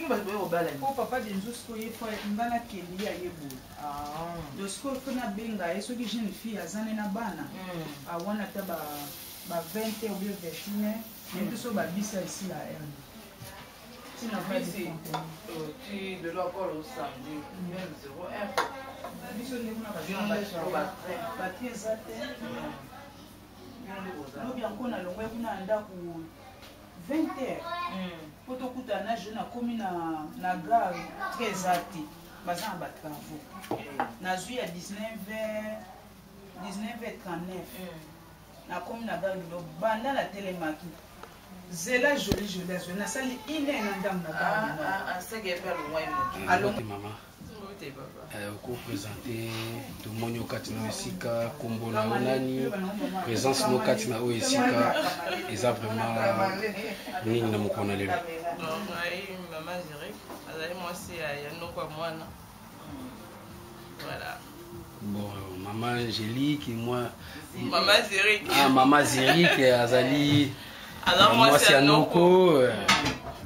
po papa denzo siko ye fois ngana kendi ya yebo do siko fona benga ye soki jeune fille azane na bana awana ta ba 20 ou bien 21 mais tout ça ba bisa ici là si na pas ici tu de l'accord au samedi même 01 biso ne kuna ba tiesa te no bien kona longwe kuna ndaku 20h pour tout coup na jeune akomi na gare très ati baza na ba travaux nazui à 19h 19h39 nakomi na gare lo banda la télémaki zela joli na sali ine na ndam na gare c'est que faire loin alors maman ko présenter to monyo kati na esika kombo na onani présence no kati na o esika eza vraiment nini na mokona lelo maman Ziri azali mwasi ya noko mwana voilà bon maman Angélique moi maman Ziri maman Ziri qui azali mwasi ya noko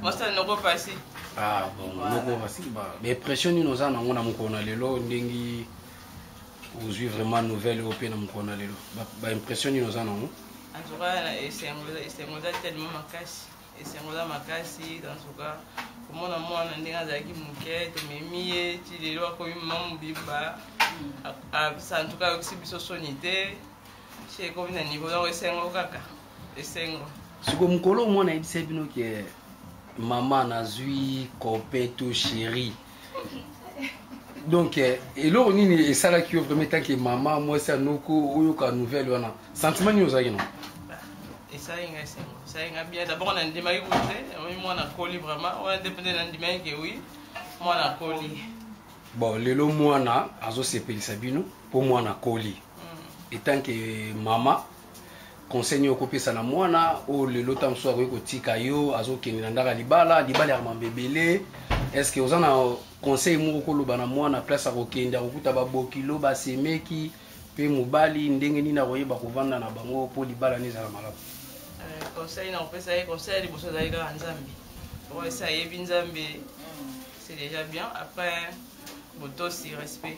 mwasi ya noko passé bon noko passé mais pression ni noza nango na mokona lelo ndengi ozwi vraiment nouvelle ope na mokona lelo ba impression ni noza nango en tout cas esengoza tellement makasi esengoza makasi dans ce cas komona mwana ndenge azalaki moke tomemi ye ti lelo akomi mama mobimba en tout cas okisi biso soni te ti ekomi na niveau donc esengo kaka esengo siko mokolo omona yebisa bino ke mama nazwi copeto chéri donc eloko nini esalaki yo vraiment tant que mama mwasi anoko oyoka nouvelle wana sentiment nini ozalaki non esalinga esengo esalinga bien d'abord na ndimaki kute omi mwana koli vraiment wana dépende na ndimaki ke oui mwana koli bon lelo mwana azosepelisa bino mpo mwana koli etant que mama conseil okopesa na mwana o lelo ta mosusu akoki kotika yo azokende na ndaka libala ya mambebele est-ce que oza na conseil moko koloba na mwana place akokende akokuta babokilo basemeki mpe mobali ndenge nini akoyeba kovanda na bango mpo libala nini ezala malamu conseil nakopesa ye conseil ya liboso ezali kaka nzambe po esi ayebi nzambe c'est déjà bien après botosi respect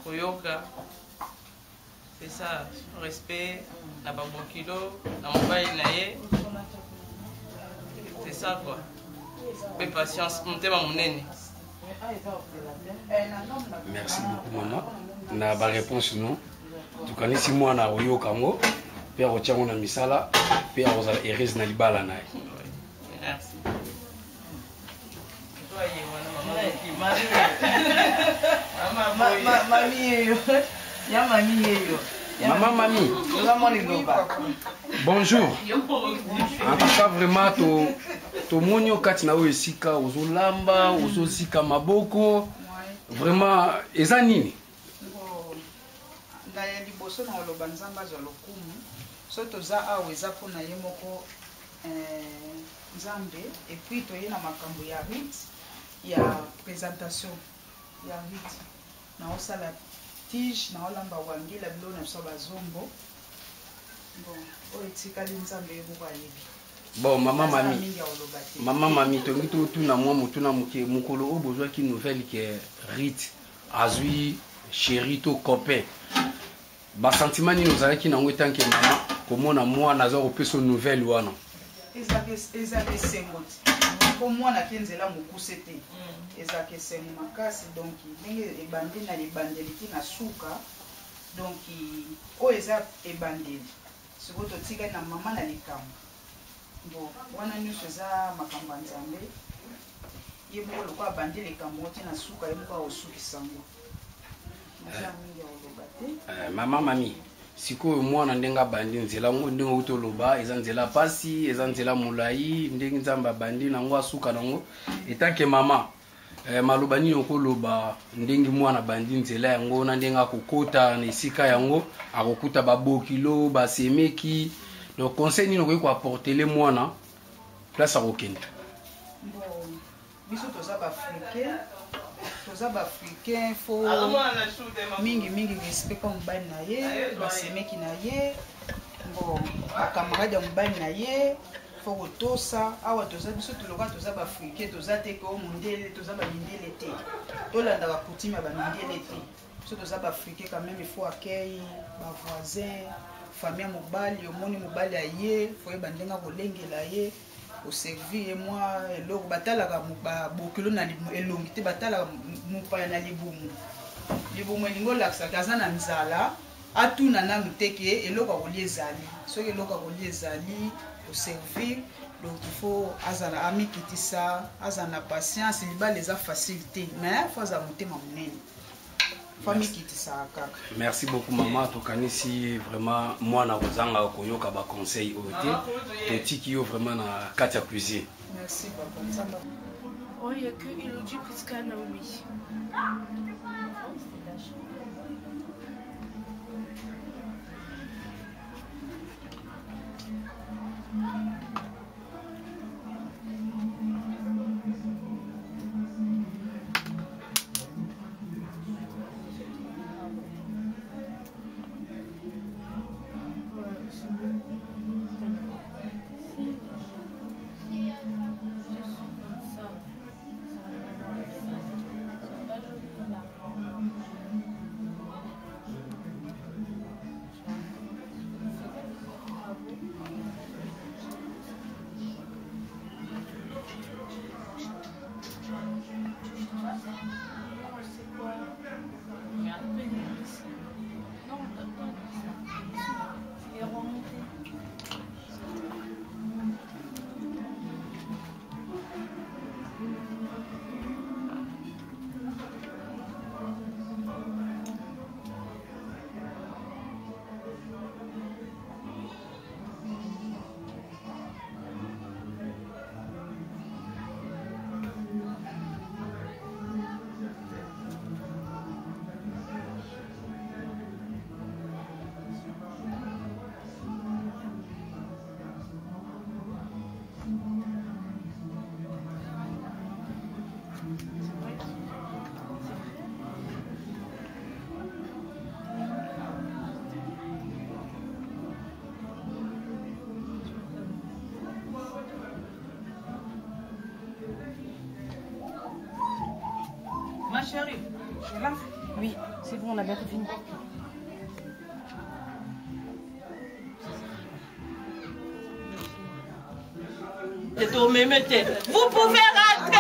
koyoka c'est ça respect na babokilo na mobali na ye c'est ça quoi pe patience motema monene merci beaucoup maman na baréponse non tokanisi mwana akoyoka yango mpe akotia yango na misala mpe akozala heureuse na libala na ye merci Maman Mami, bonjour. En tout cas, vraiment, to monyo kati na o esika ozolamba, ozosika maboko. Vraiment, eza nini? Na ya liboso na oloba nzamba za lokumu. So toza awa eza pona ye moko nzambe et puis toye na makambo ya rite ya présentation ya rite. Na osala tige na olamba wangila bilo na so bazombo. Bon, o etikali nzambe yebo ayebi. Bon, maman Mami, tongi to tuna mwa mutuna muke mukolo o bozwa ki nouvelle ke rite azui chéri to copain. Ba sentiment ni ozalaki na ngo tanke mama komona mwana aza kopesa nouvelle wana. Ezake sengoti. Ko mwana kenzela mukuse te. Ezake sengo makasi donc ndenge ebandi na libandeli na suka donc o eza ebandeli. Siko to tika na mama na likambo. Bon, wana nyuso eza makambo nzambe. Ye moko lokwa abandi likambo te na suka ye moko osuki sango. Maman Mami, sikoyo mwana ndenga bandi nzela ngo ndenge utoloba eza nzela pasi eza nzela mulai ndenge nzamba bandi nango asuka nango etanke mama maloba nini okoloba ndenge mwana bandi nzela yango na ndenge akokota na esika yango akokuta babokilo basemeki donc conseil nini okoki koapportele mwana place akokende. Bon, biso toza ba-africain fo mingi respect kwa mobali na ye basemeki na ye bon bakamarade ya mobali na ye faut kotosa awa toza biso toloka toza baafrikain toza te ko mondele toza bamindele te tolandaka coutume ya bamindele te biso toza baafrikain quand même il faut accueil bavoisin famille ya mobali omoni mobali aye foyeba ndenge akolengela ye oservi ye mwa eloko batalaka bokilo na elongi te batalaka mopaya na libumu elingi olakisaka aza na nzala atuna nanu te ke eloko akolia ezali soki eloko akolia ezali oservir donc il faut azala amikitisa aza na patience libala eza facile te mais fo aza motema monene fo amikitisaka kaka. Merci beaucoup mama, tokanisi vraiment mwana kozanga koyoka baconseil oyo te totiki yo vraiment na kati ya cuisine. Merci papa nzamba. Oh, il y a que Elodie Priska Naomi. Ma chérie, je lance. Oui, c'est bon, on a bientôt fini. Vous pouvez rentrer.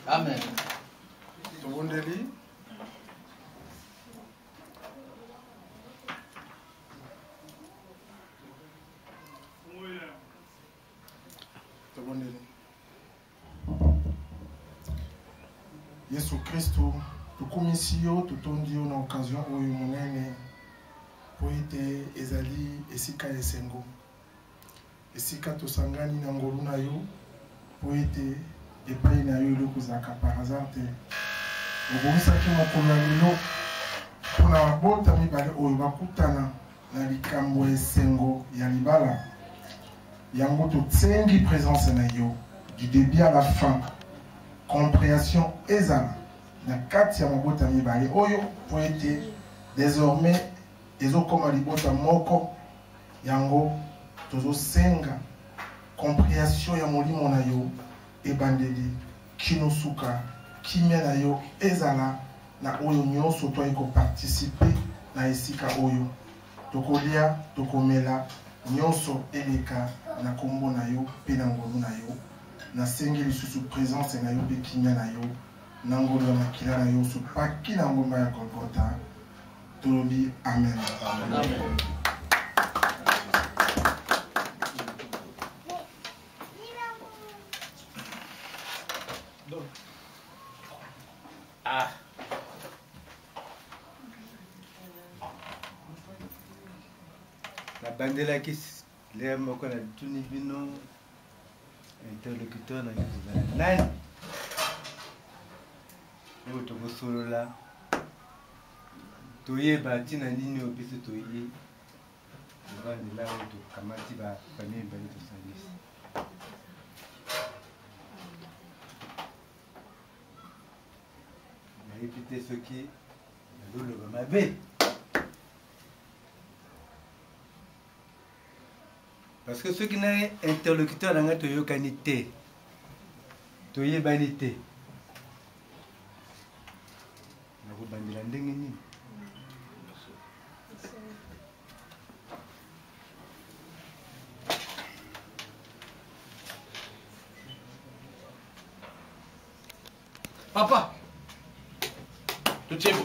Amen. Tobondeli. Tobondeli. Yesu Kristo, tukumisi yo, tutondi yo na occasion oyo monene po ete ezali esika esengo. Esika tosangani na ngolu na yo po ete epai na yo eloko ezalaka par hasard te. Obomisaki mokolo ya lelo mpona babota mibale oyo bakutana na likambo esengo ya libala. Yango totsengi présence na yo du début à la fin. Compréhension ezala na kati ya mabota mibale oyo po ete désormais ezokoma libota moko. Yango tozosenga compréhension ya molimo na yo ebandeli kinosuka kimia na yo ezala na oyo nyonso to eko participer na esika oyo tokolia tokomela nyonso eleka na kombo na yo pe na ngolu na yo nasengi lisusu présence na yo pe kimia na yo na ngolu ya makila na yo so paki na ngomba ya Golgotha tolobi amen. Amen. Ah. La bandela qui l'air moko na tuni bino interlocuteur na ngai nani oyo tokosolola toyeba ntina nini oyo biso toye ovandela oyo tokamati bafamille mibale tosangisi nayebi te soki nazoloba mabe parce que soki na interlocuteur na ngai toyokani te toyebani te nakobandela ndenge nini Papa, tu es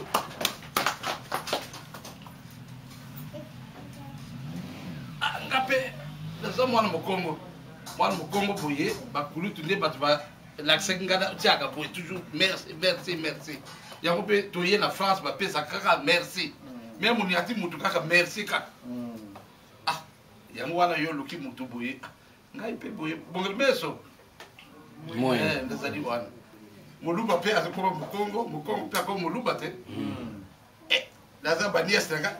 ngape naza mwana mokongo boye bakulu tunde bato balakisaki ngana tiaka boye toujours merci yango mpe toye na France bapesa kaka merci me moni ati mutu kaka merci kaka yango wana yo oluki mutu boye ngai mpe boye bongeli beso ndezali wana moluba mpe azokoma mokongo mpe akoma moluba te naza baniese nanga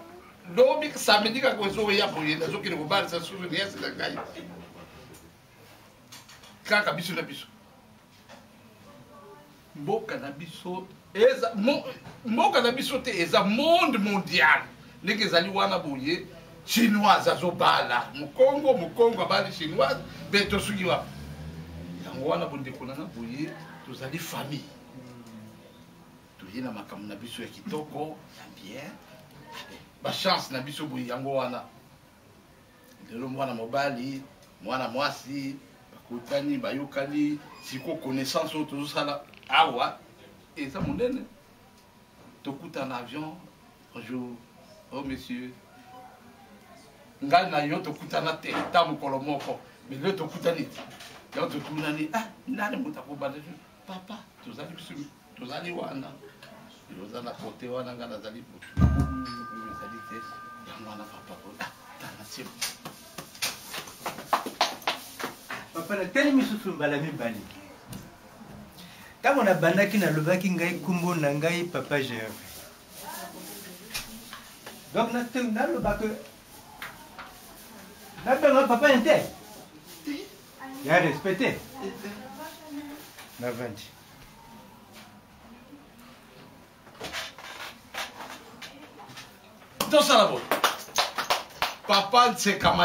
lobi samedi kaka ezoya boye nazokende kobalisa susu niese na ngai kaka biso na biso mboka na biso te eza monde mondial ndenge ezali wana boye chinoise azobala mokongo abali chinoise mpe tosuki wapi yango wana bondeko nanga boye tozali famille toye na makambo na biso ya kitoko ya bien bachance na biso boye yango wana lelo mwana mobali mwana mwasi bakutani bayokani siko connaissance oyo tozosala awa eza monene tokuta na avion bonjour oh monsieur ngai na yo tokutana te ta mokolo moko mais lelo tokutani te yango totunani nani moto akobanda papa tozali biso tozali wana oza na kote wana ngai nazali butu ezali te yango wana papa tana simo papa natali misusu mbala mibale ntango nabandaki nalobaki ngai nkombo na ngai papa Gervais donc nalobaka nabenga papa inte ya respecté navandi tosala boye papa Ntseka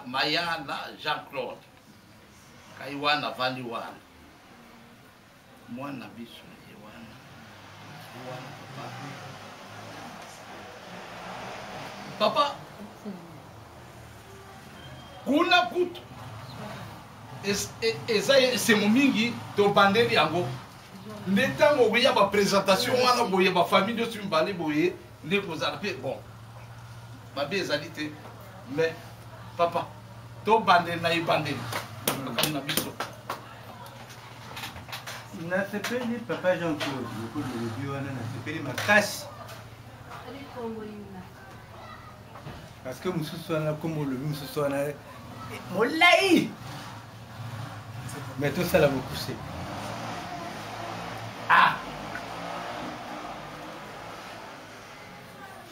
Mayala Jean-Claude kai wana vandi wana mwana biso ye wana papa kuna kutu eza esemo mingi tobandeli yango nde ntango oya baprésentation wana boye bafamille nyonso mibale boye nde kozala mpe bon mabe ezali te mais papa tobandeli na ebandeli makambo na biso nasepeli papa Jean-Claude lokolobi wana nasepeli makasi parce que mosusu wana kombo olobi mosusu wana molai mais tosala mokuse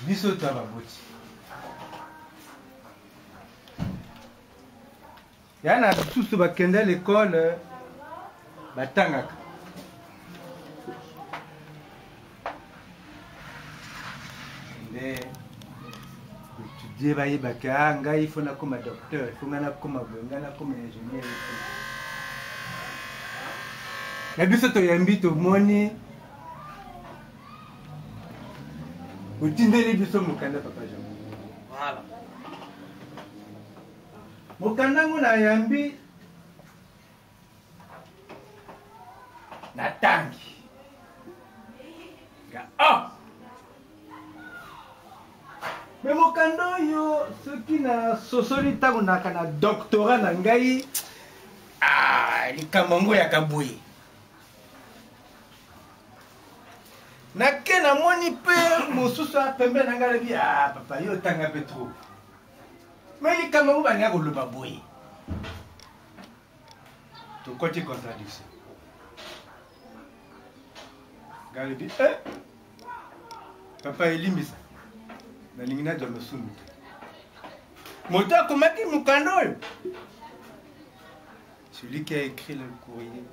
biso to baboti yana bisusu bakende à l'école batangaka nde étudier bayebaka ngai ifo nakoma docteur ifo ngai nakoma boye ngai nakoma ingénieur na biso toyambi tomoni otindeli biso mokanda papa Jean voilà mokanda ngo nayambi natangi me mokanda oyo soki na sosoli ntango naka na doctorat na ngai likambo yango yaka boye nake namoni mpe mosusu apembe na ngai alobi papa yo otanga mpe trop me likambo yango balinga koloba boye tokoti contradiction ngai alobi papa elimbisa nalingi nazwa losundu te moto akomaki mokanda oyo celui qui a écrit le courrier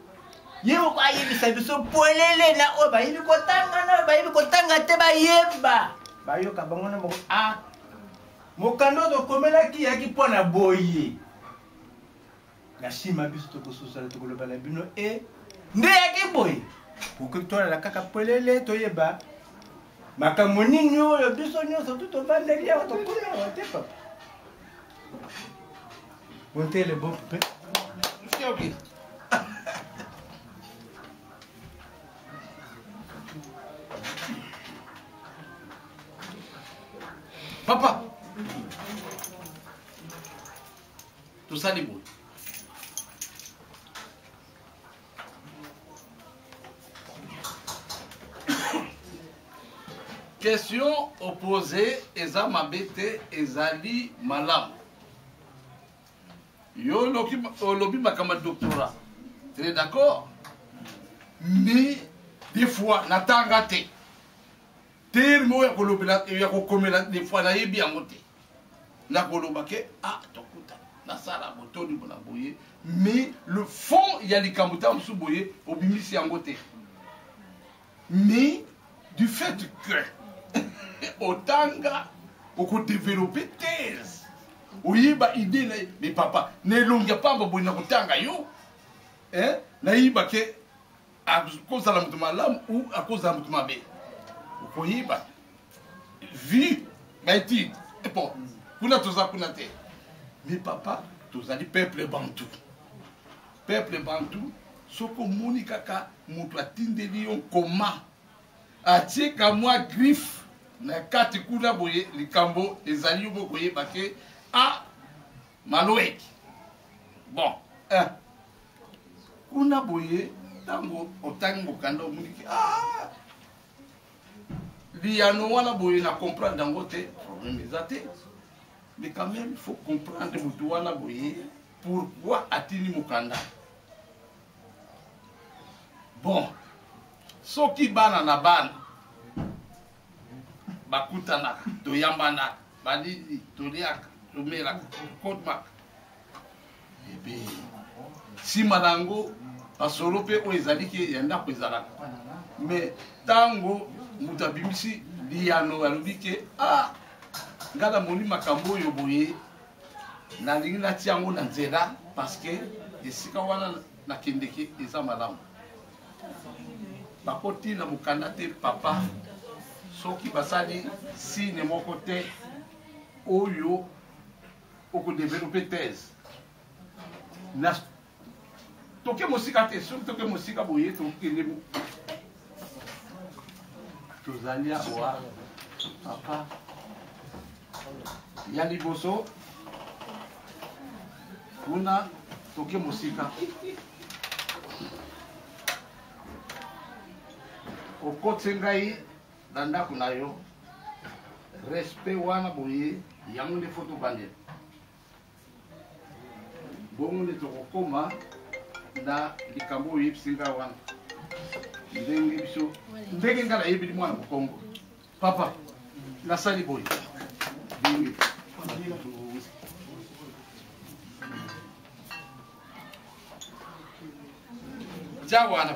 ye moko ayebisa biso polele na oyo bayebi kotanga na oyo bayebi kotanga te bayeba bayoka bango na moko mokanda oyo tokomelaki yaki mpo na boye na nsima biso tokososala tokoloba na bino e nde yaki boye okoki tolala kaka polele toyeba makambo nini oyo biso nyonso tu tovandeli awa tokomi awa te papa montele bon mpe Ok. Papa, tout ça, les bouts. Question opposée, Eza Mabete, Ezali Malam. Yo lobi makama doctorat. Tu es d'accord? Mais des fois, natanga te. Termo ya kolobela ya kokomela des fois na yebi amote. Na kolobake ah tokuta. Na sala botoni bona boye. Mais le fond il y a les kamuta msu boye obimisi yangote. Mais du fait que otanga oko développer thèse. Oyiba idée na mais papa ne longa pamba boye na kotanga yo. Na yiba ke à cause de la mutu malam ou à cause de la mutu mabe. Oyiba vie maïti et bon kuna toza kuna te. Mais papa tozali peuple bantou. Peuple bantou soko moni kaka mutu atindeli yo koma. Atika moi griffe na kati kuna boye likambo ezali yo boye bake a maloek. Bon, kuna boye tango otango kanda omuniki ah liano wana boye na comprendre dangote problème ezate. Mais quand même il faut comprendre mutu wana boye pourquoi atini mukanda. Bon, soki bana na bana bakutana toyambana badidi toliaka tomelaka kodmak ebe si manango basolo pe o ezali ke yanda ko ezalaka. Mais tango mutu abimisi liano alobi ke ah ngala moni makambo oyo boye nalingi natia yango na nzela parce que esika wana nakendeke eza malamu bakoti na mokanda te papa soki basali sine moko te oyo okodevelope thèse na toke mosika te soki toke mosika boye tokende tozali awa papa ya liboso kuna toke mosika okote ngai na ndako na yo respect wana boye yango nde foto bandela bongo nde tokokoma na likambo oyo yebisi ngai wana ndenge biso ndenge ngai nayebeli mwana mokongo papa nasali boye ndenge ja wana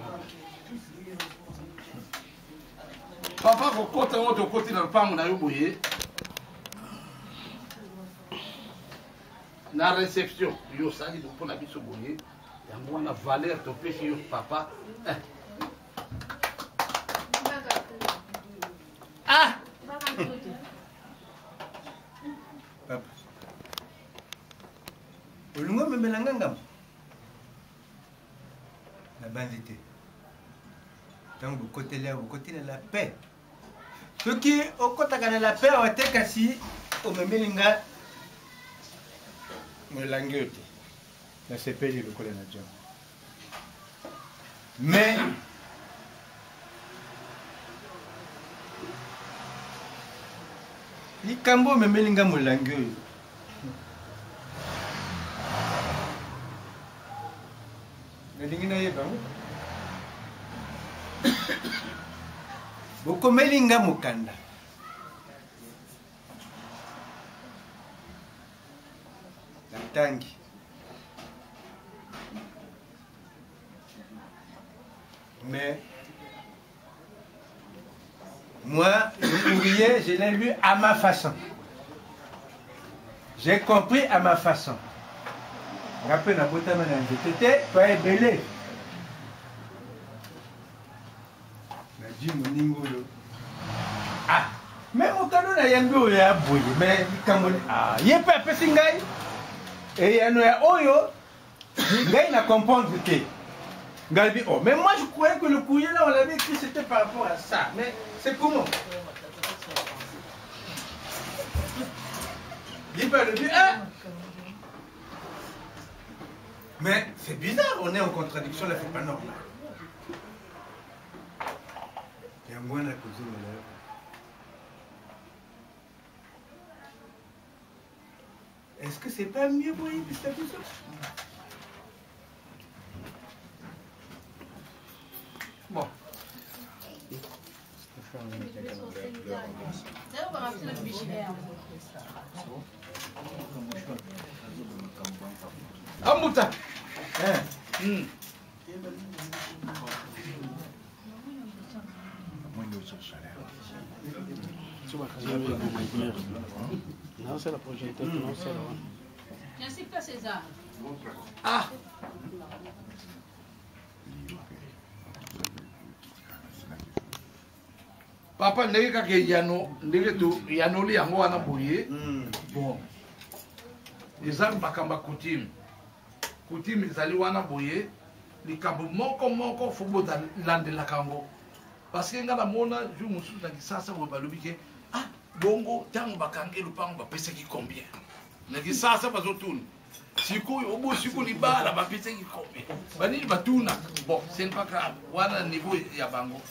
papa kokota ngo tokoti na lupango na yo boye na réception yo sali mpona biso boye yango wana valeur topesi yo papa ah papa olungo memelanga ngam na bandi te tango bokotela la paix soki okotaka na la paix awa te kasi omemeli nga molangi oyo te nasepeli lokola na jon mais likambo omemeli nga molangi oyo nalingi nayeba ngo bokomeli nga mokanda natangi mais moi le courrier je l'ai lu à ma façon, j'ai compris à ma façon. Rappelez la beauté de c'était pas belé. La dit mon ningolo. Ah, mais mon canon a yambo ya boy, mais comme ah, yé pas pessingai. Et y a no ya oyo. Ngai na comprendre que Galbi, oh, mais moi je croyais que le courrier là on l'avait écrit c'était par rapport à ça. Mais c'est comment? Dis pas le but, hein? Mais c'est bizarre, on est en contradiction, là c'est pas normal. Il y a moins la cousine là. Est-ce que c'est pas mieux pour y ça? Bon. Amuta. Non, c'est la prochaine tête, non, c'est la. Merci pas César. Ah. Papa ndenge kaka yano ndenge to yanoli yango wana boye. Bon. Eza bakamba coutume. Coutume ezali wana boye. Likambo moko fubo landela kango. Parce que ngana mona ju musu na kisasa bo balobi ke ah bongo tango bakange lupango bapesa ki combien. Na kisasa bazotuna. Siku obo siku libala bapesa ki combien. Bani batuna. Bon, c'est pas grave. Wana niveau ya bango.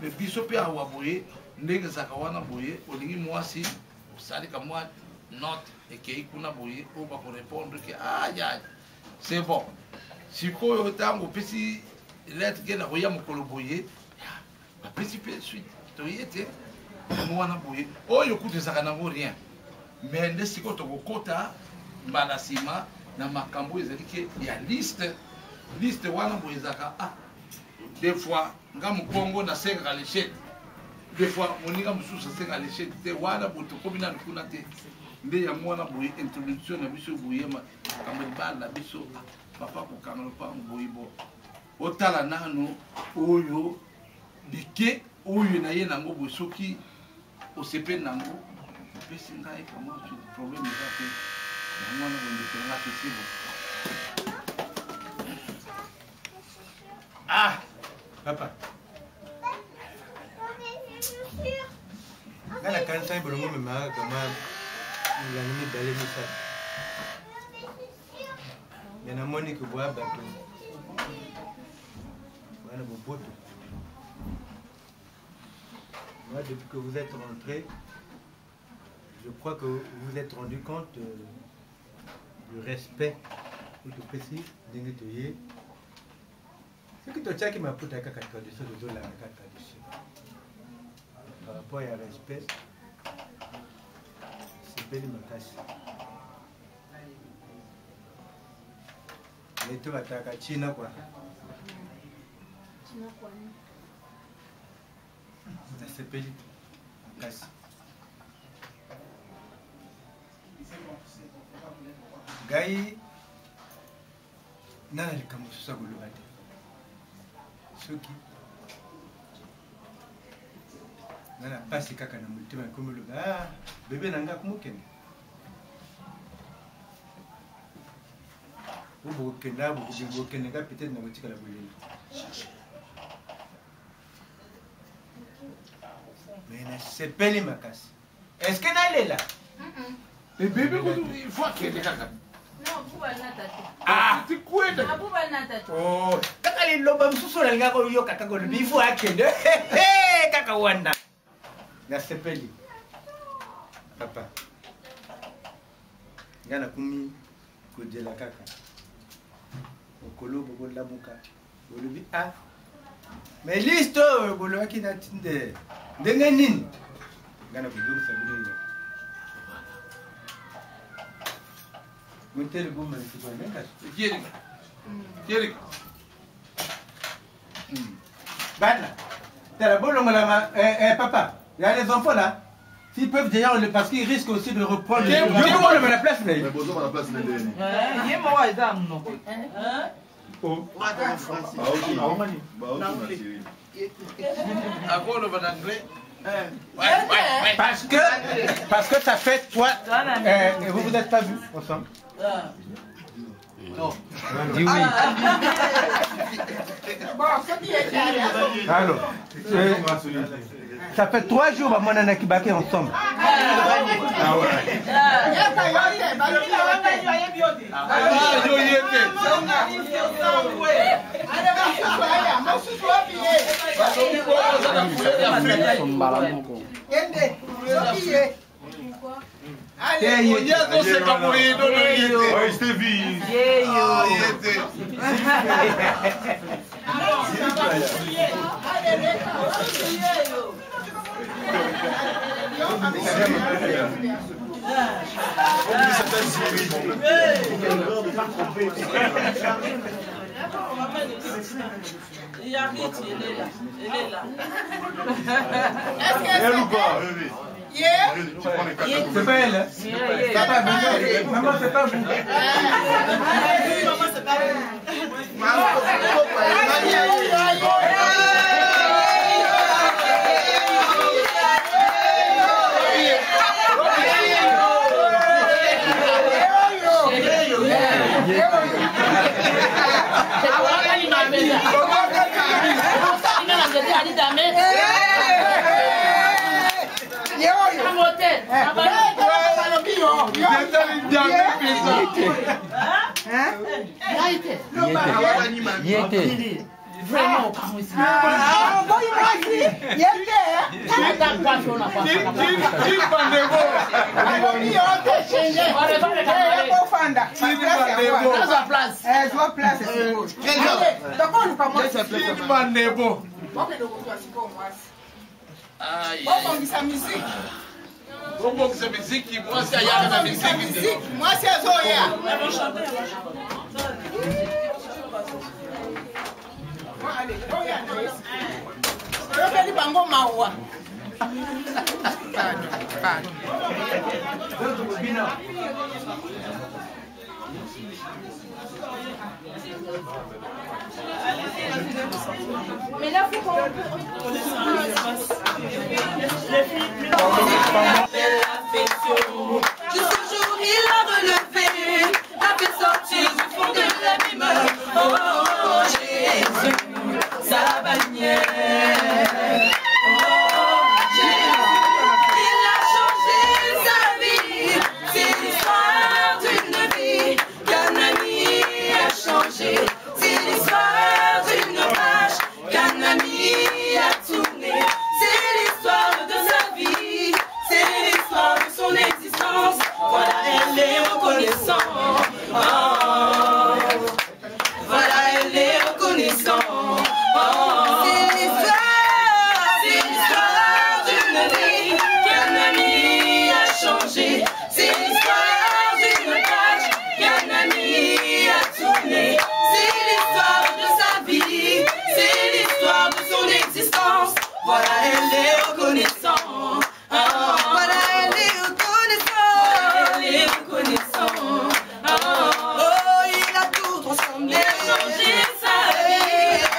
Mais biso pe awa boye ndenge zaka wana boye olingi mwasi osali ka mwa note ekei kuna boye o ba ko répondre que ah ya c'est bon. Sikoyo tango pesi lettre ke na koya mokolo boye ba pesi pe suite to yete mwana boye oyo kutezaka nango rien. Mais nde siko to kokota mbala sima na makambo ezali ke ya liste wana boye zaka ah des fois nga mukongo na senga l'échec des fois moninga mususa senga l'échec te wana boto komina kuna te nde ya mwana boye introduction na biso boye ma kambe bala biso papa ko kamelo pa boye bo otala nano oyo bike oyo na ye nango boye soki osepe nango pesi ngai kama problème eza te na mwana boye tenga te sibo ah papa. Quand la canne s'est brûlée, me marre comme il a mis d'aller me faire. Il y a un moni qui boit bateau. Voilà vos potes. Moi, depuis que vous êtes rentré, je crois que vous vous êtes rendu compte du respect que tu précises, d'une étoile. Ce que tu as qui m'a pris à la tradition de la tradition. Par rapport à respect, c'est belle ma casse. Mais tu vas t'attaquer à China quoi. China quoi? C'est belle ma casse. Gai, nana le kamusu sa gulubate. Soki nana pasi kaka na mutima komolo ah bébé nanga kumukende ubu kenda bu kende ka peut-être na botika la boleli mais na sepeli makasi est-ce que nalela bébé il faut qu'il y ait kaka. Non, vous allez n'attaquer. Ah, tu quoi? Ah, vous allez n'attaquer. oh kaka le loba msusu na ngako yo kaka ko bifu akende kaka wanda na sepeli papa ngana kumi kodela kaka okolo boko lamuka olobi ah mais listo bolo akina tinde ndenge nini ngana kudonga sabili Monter le bon Kierik. Kierik. Bana. T'as la bonne papa. Il y a les enfants là. S'ils peuvent d'ailleurs, parce qu'ils risquent aussi de reprendre. Qui est la place. Mais bonjour, on a la place. Parce que ça fait toi. Vous vous êtes pas vus ensemble? Non. Dis oui. Alors, ça fait 3 jours que mon qui baqué ensemble. Allez, on y a dans ce camourier, non, oui, Stevie. Il y a Rich, elle est là. Elle ou pas? C'est pas elle. C'est pas vous. Maman, c'est pas vous. Maman, c'est pas Vraiment, Comment c'est musique? Moi, c'est la musique. Moi, c'est Zoya. Allez, Zoya. Bango Mawa. Mais là, faut qu'on... Jusqu'au jour il a relevé, a fait sortir du fond de l'abîme. Oh, oh, oh, Jésus, sa bannière. Oh, Jésus, il a changé sa vie. C'est l'histoire d'une vie qu'un ami a changé. C'est l'histoire d'une page qu'un ami a tournée. C'est l'histoire de sa vie. C'est l'histoire de son existence. Voilà, elle est reconnaissante. Oh. Voilà, elle est reconnaissante. Oh. C'est l'histoire d'une vie qu'un ami a changé. C'est l'histoire d'une page qu'un ami a tournée. C'est l'histoire de sa vie. C'est l'histoire de son existence. Voilà, elle est reconnaissante. Oh. Voilà, elle est reconnaissante. Elle est reconnaissante. Oh, il a tout transformé. Il a changé sa vie.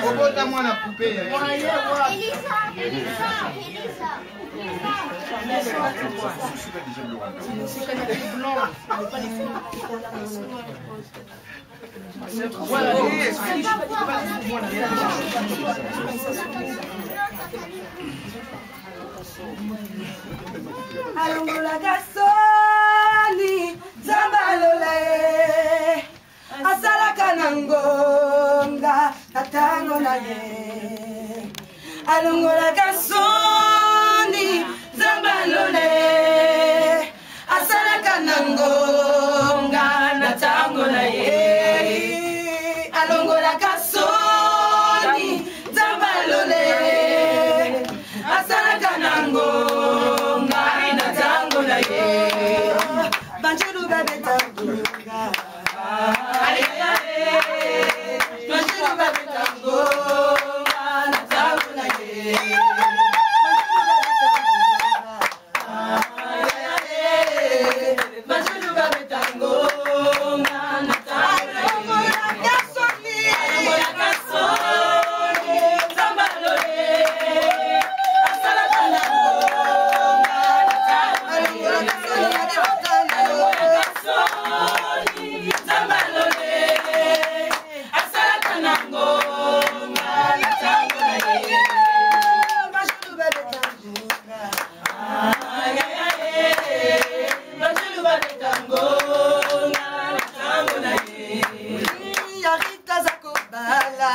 obota mwana coupe alongolaka soni zambalole asalaka na ngonga na ntango na ye alongolaka soni zambalole asalaka na ngonga na ntango na ye alongolaka soni zambalole asalaka na ngonga na ntango na ye banjulu babeta ngonga banjulu babeta ngonga na ntango na ye banjulu babeta ngonga na ntango na ye alongolaka soni zambalole asalaka na ngonga na ntango na ye alongolaka soni zambalole asalaka na ngonga na ntango na ye banjulu babeta ngonga banjulu babeta ngonga na ntango na ye yarita za kobala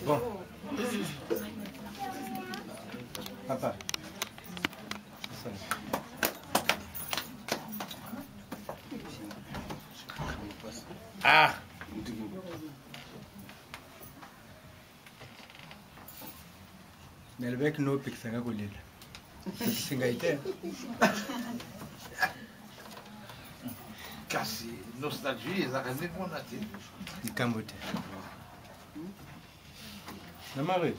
Bon. Papa. Ah. Nelbek no piksanga kulila. Piksinga ite. kasi nostalgie ezalaka nde mona te likambo te na mari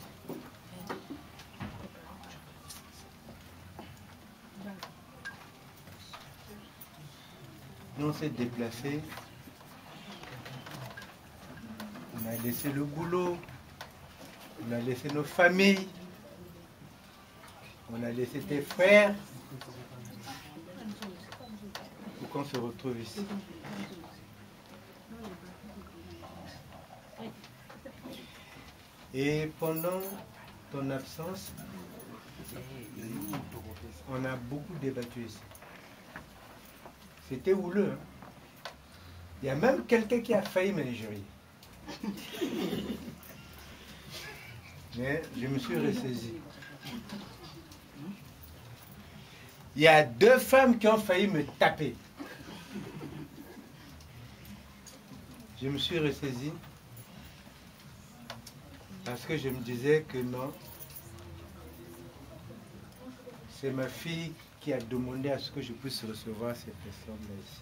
nous on s'est déplacé, on a laissé le boulot, on a laissé nos familles, on a laissé tes frères pour qu'on se retrouve ici. Et pendant ton absence, on a beaucoup débattu ici. C'était houleux. Hein? Il y a même quelqu'un qui a failli m'injurier. Mais je me suis ressaisi. Il y a 2 femmes qui ont failli me taper. Je me suis ressaisi parce que je me disais que non, c'est ma fille qui a demandé à ce que je puisse recevoir ces personnes-là ici.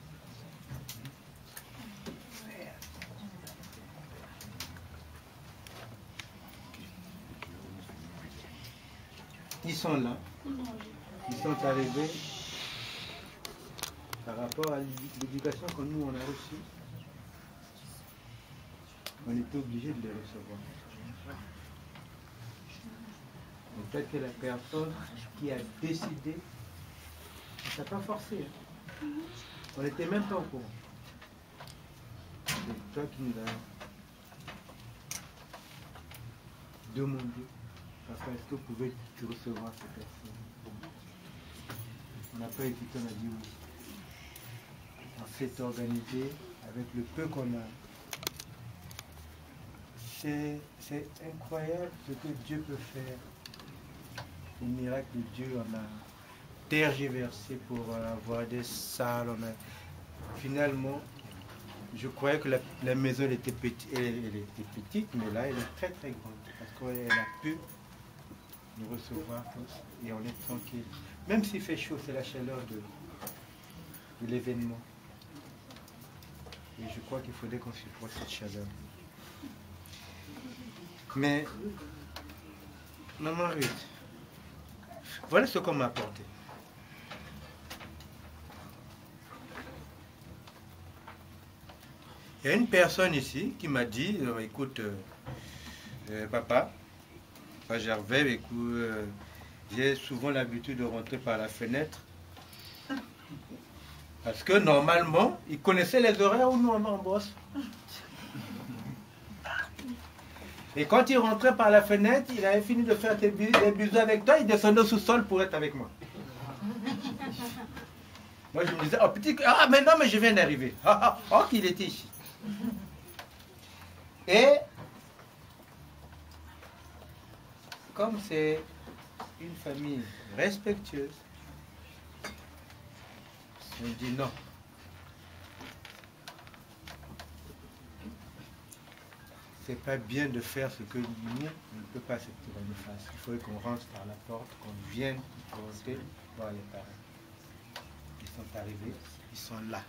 Ils sont là, ils sont arrivés par rapport à l'éducation que nous on a reçue. On était obligé de les recevoir. Peut-être que la personne qui a décidé, ça ne t'a pas forcé. Hein. On n'était même pas au courant. C'est toi qui nous as demandé, papa, est-ce que vous pouvez recevoir ces personnes? On n'a pas hésité, on a dit oui. On s'est organisé avec le peu qu'on a. C'est incroyable ce que Dieu peut faire. Le miracle de Dieu, on a tergiversé pour avoir des salles. Finalement, je croyais que la maison était petite, elle était petite, mais là, elle est très très grande. Parce qu'elle a pu nous recevoir tous et on est tranquille. Même s'il fait chaud, c'est la chaleur de l'événement. Et je crois qu'il faudrait qu'on supporte cette chaleur. Mais, maman Ruth, voilà ce qu'on m'a apporté. Il y a une personne ici qui m'a dit, écoute, papa Gervais, écoute, j'ai souvent l'habitude de rentrer par la fenêtre. Parce que normalement, il connaissait les horaires où nous on bosse. Et quand il rentrait par la fenêtre, il avait fini de faire des bisous avec toi, il descendait au sous-sol pour être avec moi. Moi je me disais, oh petit, ah mais non, mais je viens d'arriver. Oh qu'il était ici. Et comme c'est une famille respectueuse, on dit non. C'est pas bien de faire ce que nous, on ne peut pas accepter qu'on nous fasse. Il faut qu'on rentre par la porte, qu'on vienne rentrer voir les parents. Ils sont arrivés, ils sont là.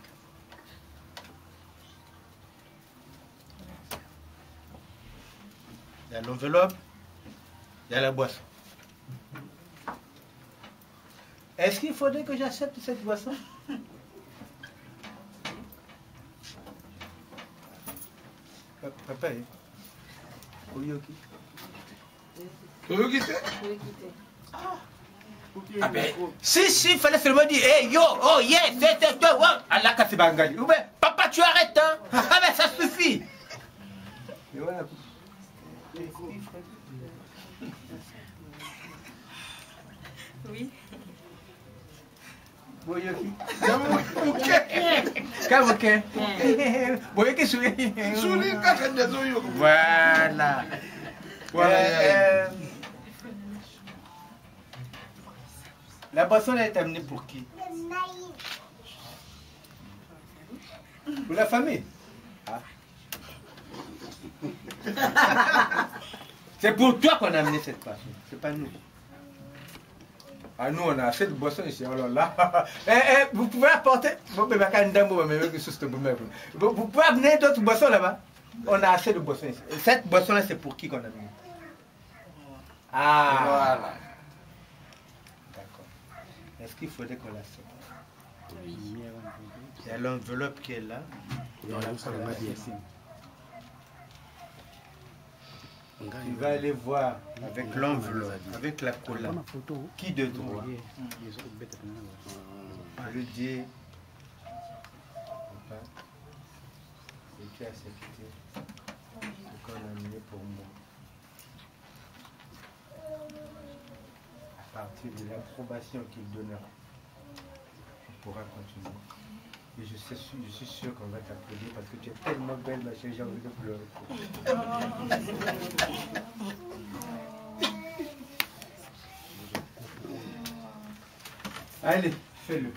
Il y a l'enveloppe, il y a la boisson. Est-ce qu'il faudrait que j'accepte cette boisson? Papa, Oyoki. Oyoki, ah ben, si, il fallait seulement dire, hey yo, oh yes, c'est toi, oh, Allah Kassibangali. Ou bien, papa, tu arrêtes, hein. Ah ben, ça suffit. Et voilà. Oui. Boyoki. Kabuke. Boyoki souri. Souri, kakande zoyo. Voilà. Voilà. La boisson est amenée pour qui? Pour la famille. Ah. C'est pour toi qu'on a amené cette boisson, c'est pas nous. Ah, nous, on a assez de boissons ici. Alors là, vous pouvez apporter. Vous pouvez amener d'autres boissons là-bas. On a assez de boissons ici. Et cette boisson-là, c'est pour qui qu'on a amené? Ah, voilà. D'accord. Est-ce qu'il faudrait qu'on l'accepte? Il y a l'enveloppe qui est là. Tu vas aller voir avec l'enveloppe, avec la cola, qui de droit. Je dis, papa, et tu as accepté ce qu'on a amené pour moi. À partir de l'approbation qu'il donnera, on pourra continuer. Et je suis sûr qu'on va t'applaudir parce que tu es tellement belle, ma chérie, j'ai envie de pleurer. Allez, fais-le.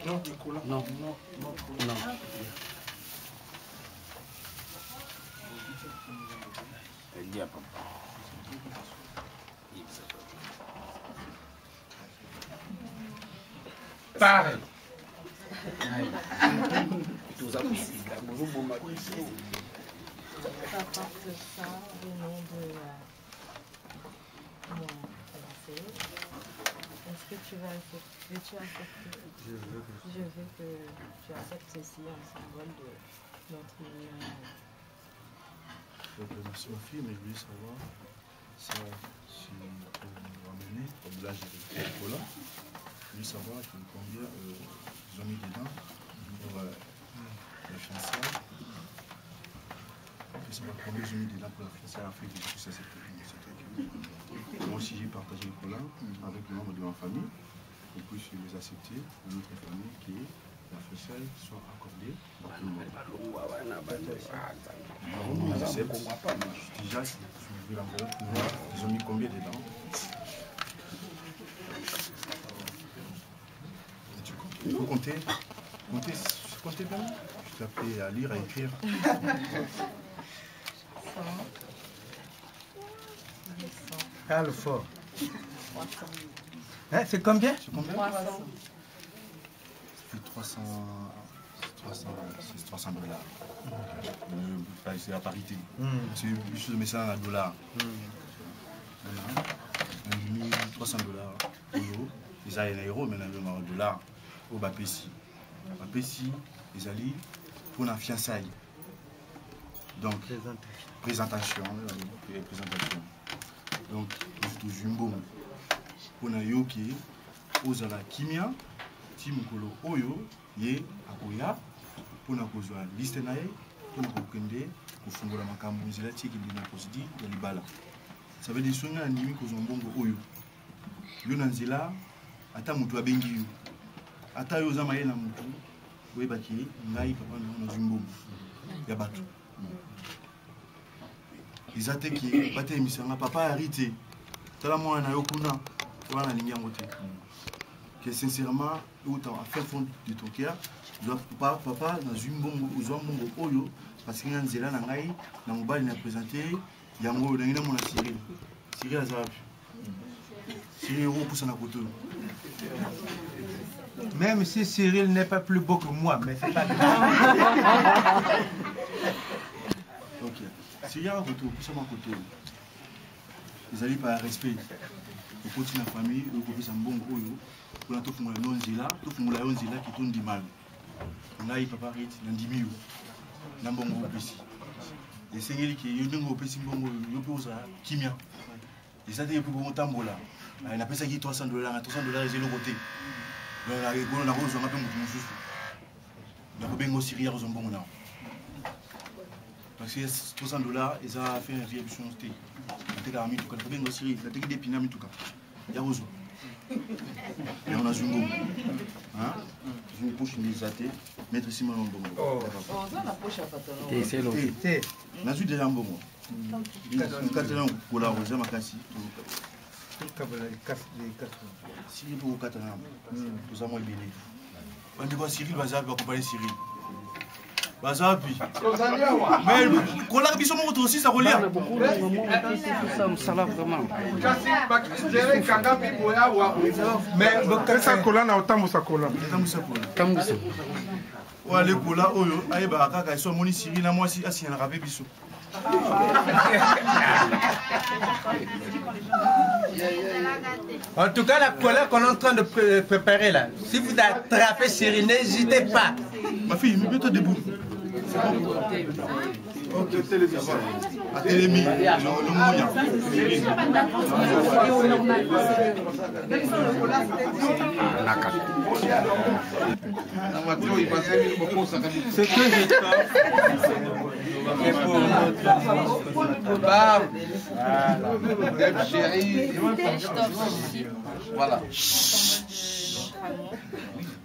Non, Nicolas. Non. Elle dit à papa. Pareil. Ça porte ça au nom de mon fiancé. Est-ce que tu vas accepter? Veux-tu accepter? Je veux que tu acceptes ceci en symbole de notre union. Merci ma fille, mais je voulais savoir ça, si on peut nous ramener, comme là j'ai le chocolat, je voulais savoir combien ils ont mis dedans pour la fiançaille. Je veux savoir combien ils ont mis dedans pour la fiançaille afin que je puisse accepter cette accueil. Moi aussi j'ai partagé le chocolat avec le membre de ma famille, et puis je les accepter de notre famille qui est la fiançaille. fiançailles soient accordées. Déjà, si tu veux l'enveloppe, ils ont mis combien dedans? Il faut compter. Compter bien. Je t'ai appris à lire, à écrire. 100. Parle fort. Hein, c'est combien? C'est combien? 300. C'est 300 dollars. C'est la parité. C'est juste de ça en dollars. 300 dollars. Euro. Ils ont en euros, mais en dollars. Au Bapessi. Bapessi, ils allaient pour la fiançaille. Donc, présentation. Donc, tout jumbo. Pour la yoki, aux ala kimia, timukolo oyo, ye akoya, pour la cause de liste nae, pour la kokende, pour fondre la makamuzila, tchèque de la posidi, de l'ibala. Ça veut dire que soigner un nimi cause un bongo oyo. Yonanzila, ata mutu abengi yo. Ata yo zamaye na mutu, we baki, ngai papa na jumbo. Ya batu. Ils attaquent, pate misanga, papa arrêté. Tala moi na yo kuna. Voilà la ligne que sincèrement, autant à faire fond de ton cœur, papa dans une bombe aux hommes oyo parce qu'il y a un zéla nangai, na mobile n'a présenté, yango dans une mon Cyril. Cyril Azab. Cyril euro pour son côté. Même si Cyril n'est pas plus beau que moi, mais c'est pas grave. Ok. Cyril a un côté, pour son côté. Ils allaient par respect. Au côté de la famille, au côté de la famille, pour la touffe, on zila qui tourne du mal. On a eu papa rit, on a dit mieux. On a bon au PC. Les seigneurs qui ont au PC, ils posent à Kimia. Et ça, c'est pour bon tambola. On a payé ça qui 300 dollars, 300 dollars, ils ont le côté. On a rigolé, on a rose, on a payé mon souffle. On a payé mon Syrie, on a bon là. Parce que 300 dollars, ils ont fait une réaction. On a fait une Syrie, on a fait des pinams en tout cas. Il y a rose. Et on a zoomé. Une poche des athées, mettre ici mon bongo. Oh, ça la poche à patron. C'est l'autre. On a vu déjà un bongo. Il y a un catalan pour la rose, ma cassie. Cyril pour le catalan. Nous avons libéré. On dit quoi Cyril va accompagner Cyril. Bazapi. Mais quand la biso montre aussi ça relie. Mais ça cola na otambo ça cola. Tambusa. Wa le cola oyo ayeba kaka so moni Cyril na moi si asina rabe biso. En tout cas, la cola qu'on est en train de préparer là, si vous attrapez Cyril, n'hésitez pas. Ma fille, mets-toi debout. À télémi, le moyen. Ce que je c'est pour notre Bam. Chérie. Voilà.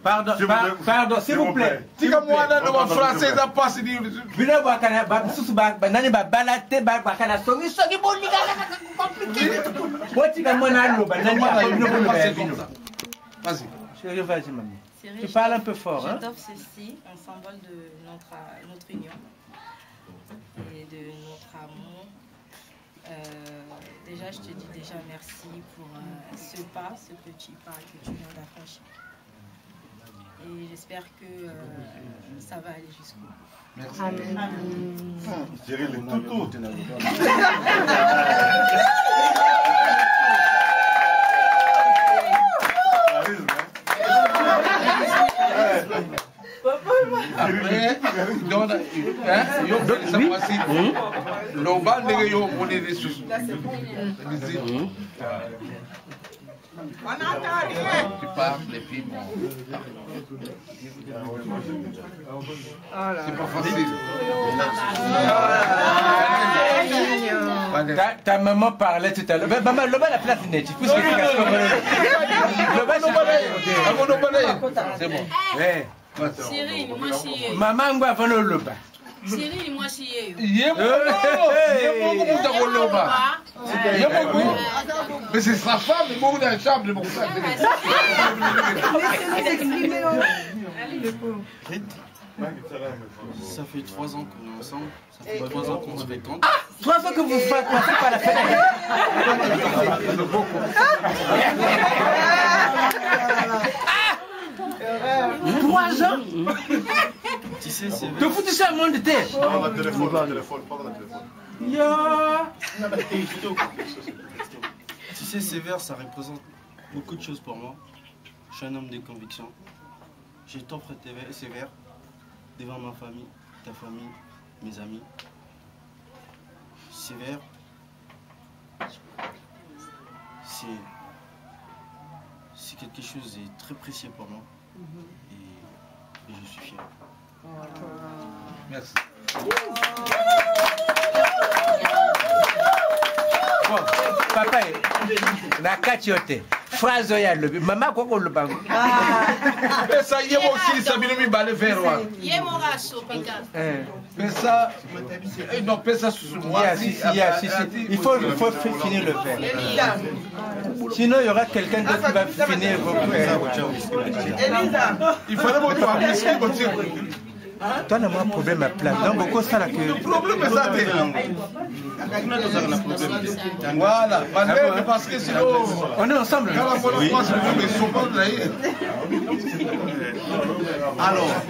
Pardon, pardon, s'il vous plaît. Si comme moi, dans mon français, ça passe. Bino bakana basusu banani babalate bakana songi boni compliqué. Botika mona lo banani bino. Vas-y. Chérie, vas-y mamie. Tu parles un peu fort, hein? Je t'offre ceci, un symbole de notre union et de notre amour. Déjà, je te dis déjà merci pour ce petit pas que tu viens d'affranchir. Et j'espère que ça va aller jusqu'au bout. Merci. Amen. Cyril est tout haut. Après, tu parles et puis bon. C'est pas facile. Ta maman parlait tout à l'heure. Maman, le bas la place net. Il faut se c'est bon. Cyril, moi si Maman ngwa vano loba. Cyril, moi si Mais c'est sa femme, il m'a dans la chambre, il m'a Ça fait 3 ans qu'on est ensemble, ça fait 3 ans qu'on se fréquente. Ah, 3 ans que vous passez par la fenêtre. 3 ans. Tu sais, c'est te fous de ça, monde de terre. Parle au téléphone. Tu sais, Sévère, ça représente beaucoup de choses pour moi. Je suis un homme de conviction. Je t'offre Sévère devant ma famille, ta famille, mes amis. Sévère, c'est quelque chose de très précieux pour moi. Et je suis fier. Merci. Bon, papa, na katiote. Phrase ya lobi. Maman quoi le bango. Mais ça y est aussi, ça vient me baler vers moi. Yé mon rasso, peut-être. Mais ça, non, pas ça sous moi. Il faut finir le verre. Sinon, il y aura quelqu'un d'autre qui va finir vos verres. Il fallait me faire un biscuit. Toi, on a un problème à plat. Donc, beaucoup ça là que. Le problème est ça. Voilà, parce que sinon. On est ensemble. Alors.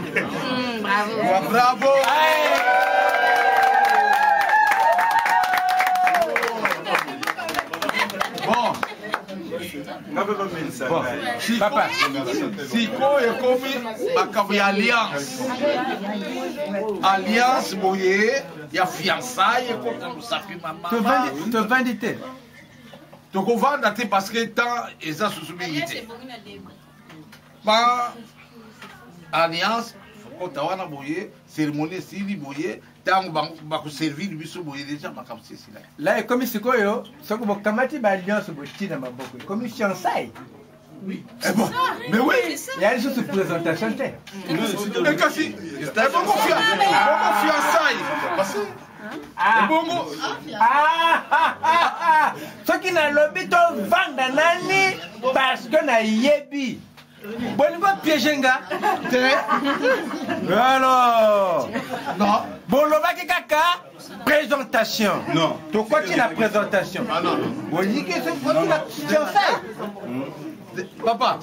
Bravo. Bravo. Bon, papa, Siko est comme une alliance, il y a fiançailles, comme ça fait maman. Tu vas venditer. Donc on va dater parce que tant et ça sous subtilité. Pas alliance, quand tu as une cérémonie civile, tant que servir le biso déjà pas comme ça. Là, comme c'est quoi yo, c'est que vous kamati ba alliance bosti na maboko. Comme fiançailles. Oui. Bon, mais oui. Il y a juste une présentation. Mais kasi, c'est bon fiançailles. Ce qui n'a lobby to vanda nani parce que na yebi. Bon, il va piéger nga. Alors. Non. Bon, le va kaka présentation. Non. Tu quoi tu la présentation? Ah non. Bon, il dit que c'est quoi tu la fiançailles. Papa,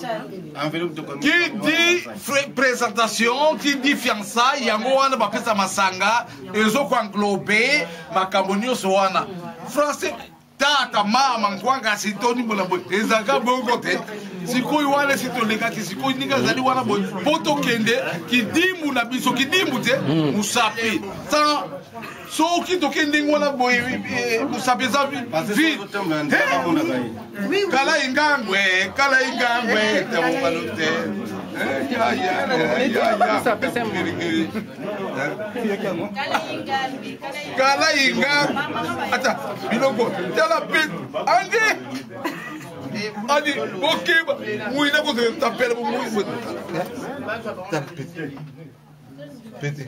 qui dit présentation, qui dit fiançailles, yango wana bapesa masanga, ezo englobé makambo nyonso wana. Français tata mama ngwanga sitoni bona boy. Ezaka bongo te. Sikoyo wana sitoleka ki sikoyo ninga zali wana boy. Poto kende ki dimbu na biso ki dimbu te musapi. Sans soki tokende ngwana boy musapi za vi. Kala ingangwe te mobalote. Kala ingangwe. Attends, biloko tala pit andi. Andi, ok, oui, là, vous t'appelez pour moi. Pété.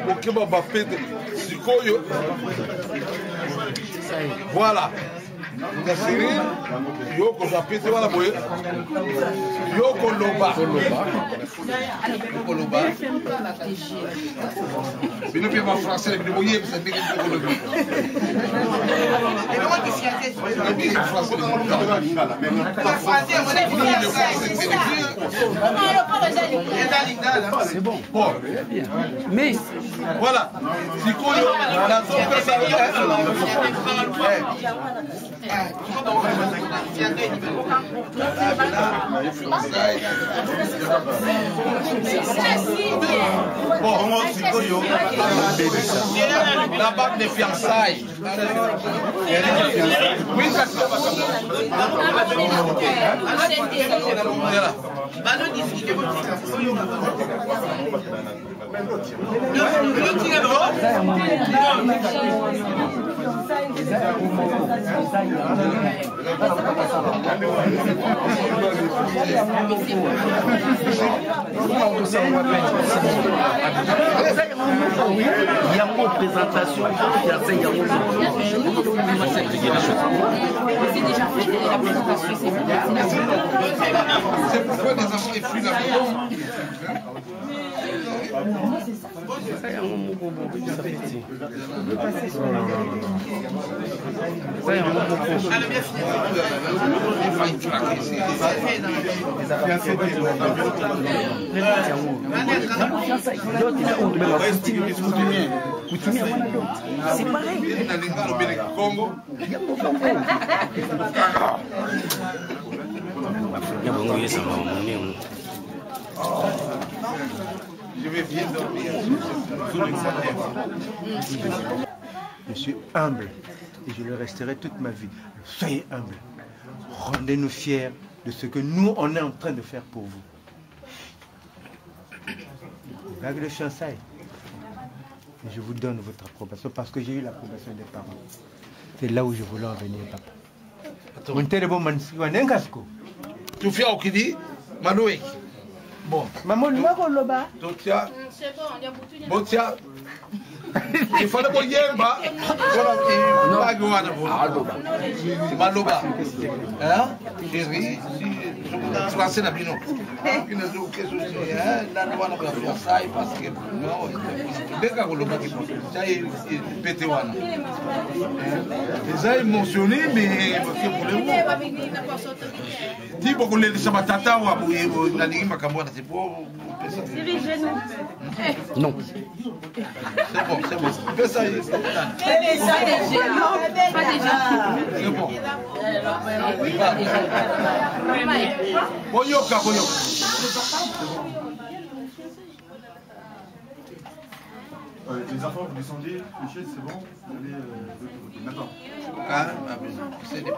Ok, bah, pété. Voilà. Yoko zapete wala boye. Yoko loba. Yoko loba. Bino pe ma français bino boye vous savez que yoko loba. Et moi qui suis à tête. C'est bon. Bon. Bien. Mais voilà. La bague de fiançailles. Oui, ça se passe. Yango présentation, c'est déjà fait la présentation, c'est pourquoi les enfants effluent la maison. c'est pareil. Je vais bien dormir sous l'extérieur. Je suis humble et je le resterai toute ma vie. Soyez humble. Rendez-nous fiers de ce que nous, on est en train de faire pour vous. Bague de fiançailles. Je vous donne votre approbation parce que j'ai eu l'approbation des parents. C'est là où je voulais en venir, papa. Tu fais au Kidi, Manoué. Bon. Maman, le loba. Totia. C'est bon, il y a beaucoup de... Botia. Il faut le yemba. Maloba. Hein? Chérie, français na bino. Qui ne joue que sur la loi na fiançailles parce que non, dès qu'on le dit, ça est pété wana. Ils ont émotionné mais que voulez-vous? Dis beaucoup les sabatata ou na lingi makambo na c'est pour non. C'est bon, c'est bon. Fais ça. C'est bon. Boyoka, boyoka. Les enfants, vous descendez, les chaises, c'est bon, vous allez de l'autre côté. Maintenant. Ah, c'est des pas.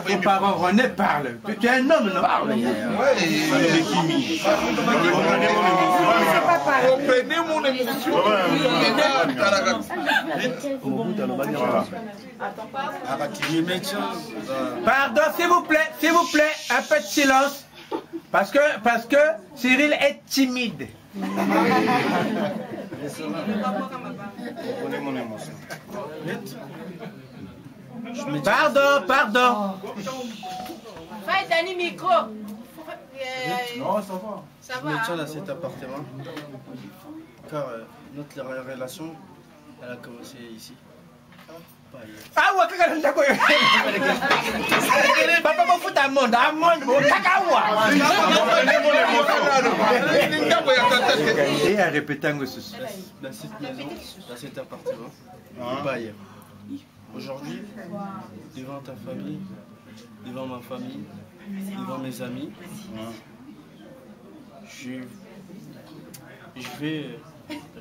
Mes parents, René parle. Tu es un homme, non? Parle. Comprenez mon émotion. Pardon, s'il vous plaît, un peu de silence. Parce que Cyril est timide. Pardon. Fais Dani micro. Non, ça va. Ça je va. me tiens dans cet appartement. Car notre relation, elle a commencé ici. Ah ouais, papa me fout un monde, et à répéter un ceci. Dans cette maison, dans cet appartement, pas ailleurs. Aujourd'hui, devant ta famille, devant ma famille, devant mes amis, je vais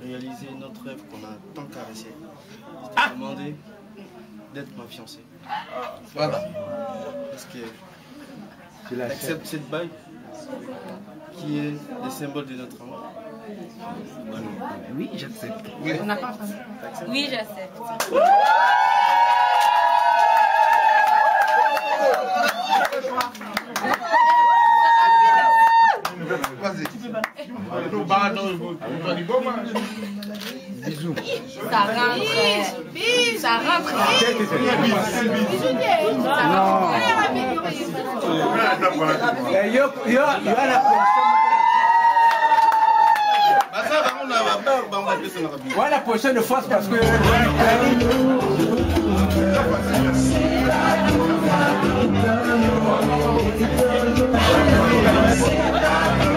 réaliser notre rêve qu'on a tant caressé. Je t'ai demandé d'être ma fiancée. Voilà. Parce que tu acceptes cette bague qui est le symbole de notre amour. Oui, j'accepte. Oui, oui j'accepte. Vas-y. Bisous. Ça rentre. Ça rentre. Voilà la prochaine fois parce que Thank you.